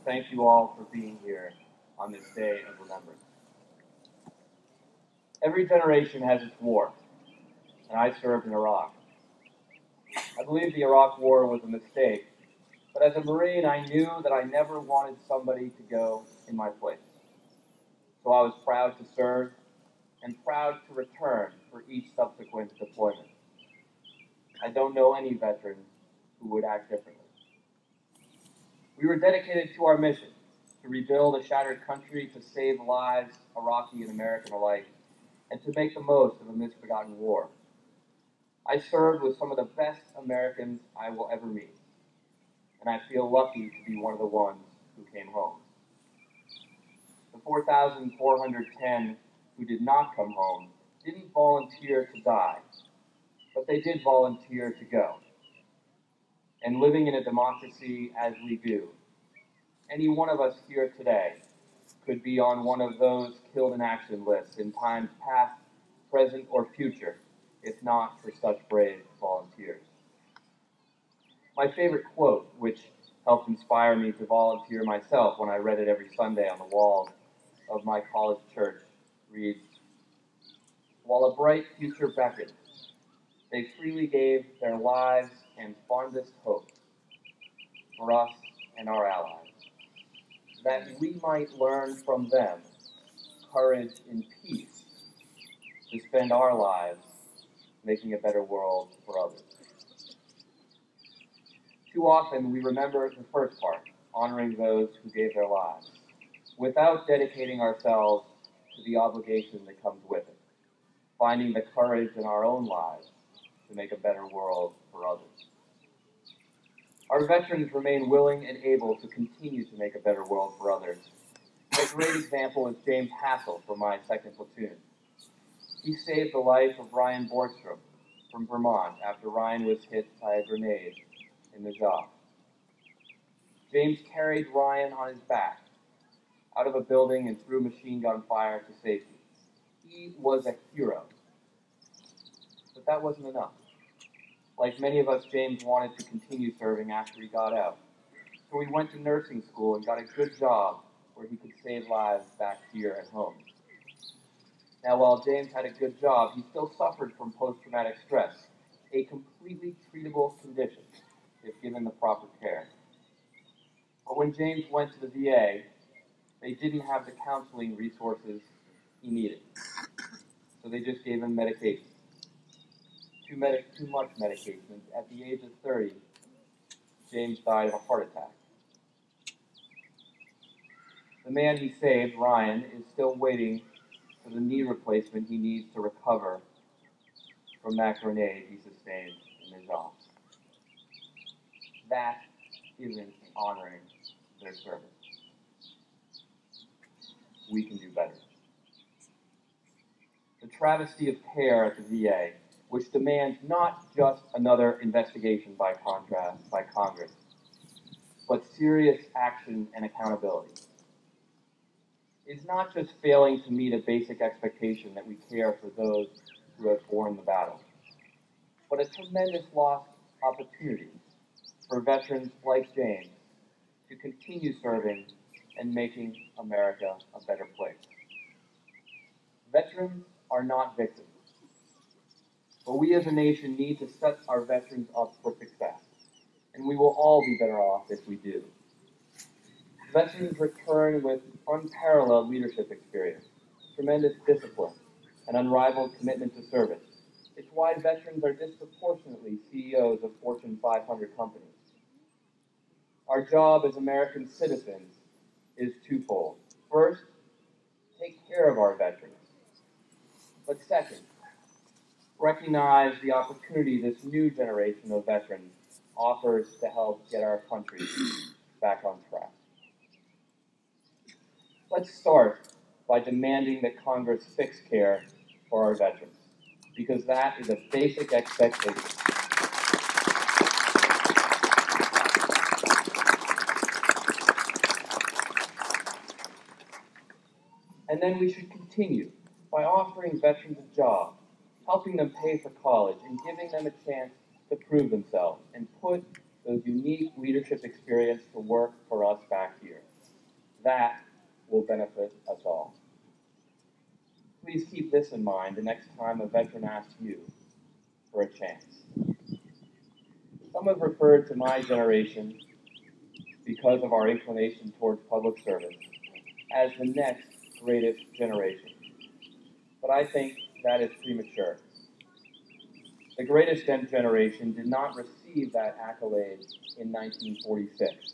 thank you all for being here on this day of remembrance. Every generation has its war, and I served in Iraq. I believe the Iraq War was a mistake, but as a Marine, I knew that I never wanted somebody to go in my place. So I was proud to serve and proud to return for each subsequent deployment. I don't know any veteran who would act differently. We were dedicated to our mission to rebuild a shattered country, to save lives, Iraqi and American alike, and to make the most of a misforgotten war. I served with some of the best Americans I will ever meet, and I feel lucky to be one of the ones who came home. The 4,410 who did not come home didn't volunteer to die, but they did volunteer to go. And living in a democracy as we do, any one of us here today could be on one of those killed in action lists in times past, present, or future, if not for such brave volunteers. My favorite quote, which helped inspire me to volunteer myself when I read it every Sunday on the walls of my college church, reads, "While a bright future beckons, they freely gave their lives and fondest hopes for us and our allies, that we might learn from them courage in peace to spend our lives making a better world for others." Too often we remember the first part, honoring those who gave their lives, without dedicating ourselves to the obligation that comes with it, finding the courage in our own lives to make a better world for others. Our veterans remain willing and able to continue to make a better world for others. A great example is James Hassel from my 2nd platoon. He saved the life of Ryan Borgstrom from Vermont after Ryan was hit by a grenade in the jaw. James carried Ryan on his back out of a building and through machine gun fire to safety. He was a hero. But that wasn't enough. Like many of us, James wanted to continue serving after he got out. So he went to nursing school and got a good job where he could save lives back here at home. Now, while James had a good job, he still suffered from post-traumatic stress, a completely treatable condition if given the proper care. But when James went to the VA, they didn't have the counseling resources he needed. So they just gave him medication. Too much medication. At the age of 30, James died of a heart attack. The man he saved, Ryan, is still waiting for the knee replacement he needs to recover from that grenade he sustained in his jaw. That isn't honoring their service. We can do better. The travesty of care at the VA, which demands not just another investigation by Congress, but serious action and accountability, is not just failing to meet a basic expectation that we care for those who have borne the battle, but a tremendous lost opportunity for veterans like James to continue serving and making America a better place. Veterans are not victims, but we as a nation need to set our veterans up for success, and we will all be better off if we do. Veterans return with unparalleled leadership experience, tremendous discipline, and unrivaled commitment to service. It's why veterans are disproportionately CEOs of Fortune 500 companies. Our job as American citizens is twofold. First, take care of our veterans. But second, recognize the opportunity this new generation of veterans offers to help get our country back on track. Let's start by demanding that Congress fix care for our veterans, because that is a basic expectation. And then we should continue by offering veterans a job, helping them pay for college, and giving them a chance to prove themselves and put those unique leadership experience to work for us back here. please keep this in mind the next time a veteran asks you for a chance. Some have referred to my generation, because of our inclination towards public service, as the next greatest generation. But I think that is premature. The greatest generation did not receive that accolade in 1946.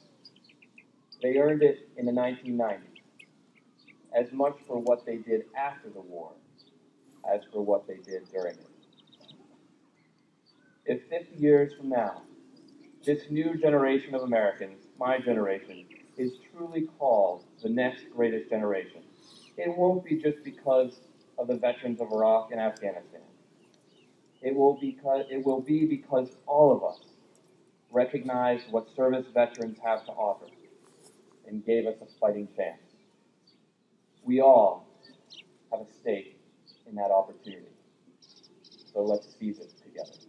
They earned it in the 1990s, as much for what they did after the war as for what they did during it. If 50 years from now, this new generation of Americans, my generation, is truly called the next greatest generation, it won't be just because of the veterans of Iraq and Afghanistan. It will be because all of us recognize what service veterans have to offer and gave us a fighting chance. We all have a stake in that opportunity. So let's seize it together.